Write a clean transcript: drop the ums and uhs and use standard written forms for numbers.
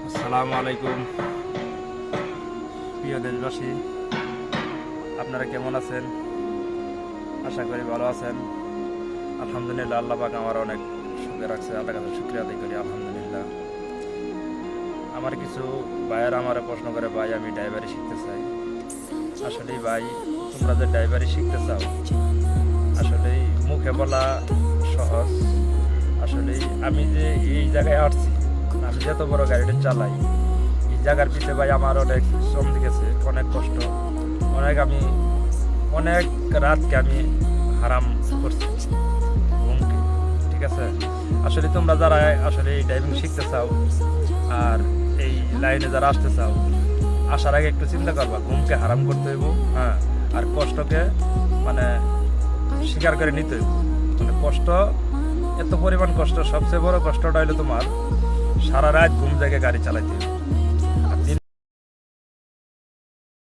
আসসালামু আলাইকুম প্রিয় দেশবাসী, আপনারা কেমন আছেন? আশা করি ভালো আছেন। আলহামদুলিল্লাহ, আল্লাহ পাক আমার অনেক সুখে রাখছে। আল্লাহ কাছে শুকরিয়া আদায় করি, আলহামদুলিল্লাহ। আমার কিছু ভাইয়ের আমার প্রশ্ন করে, ভাই আমি ড্রাইভারি শিখতে চাই। আসলে ভাই, তোমরা যে ড্রাইভারি শিখতে চাও, আসলে মুখে বলা সহজ। আসলে আমি যে এই জায়গায় আসছি, আমি যত বড় গাড়িটা চালাই, এই জায়গার পিছিয়ে ভাই আমার অনেক শ্রম দিয়েছে, অনেক কষ্ট, অনেক রাতকে আমি হারাম করছি ঘুমকে। ঠিক আছে, আসলে তোমরা যারা আসলে এই ড্রাইভিং শিখতে চাও আর এই লাইনে যারা আসতে চাও, আসার আগে একটু চিন্তা করবা, ঘুমকে হারাম করতে হইব, হ্যাঁ, আর কষ্টকে মানে স্বীকার করে নিতে হইব। মানে কষ্ট, এত পরিমাণ কষ্ট, সবচেয়ে বড় কষ্টটা হইলো তোমার সারা রাত ঘুম জায়গায় গাড়ি চালাইতে হইব।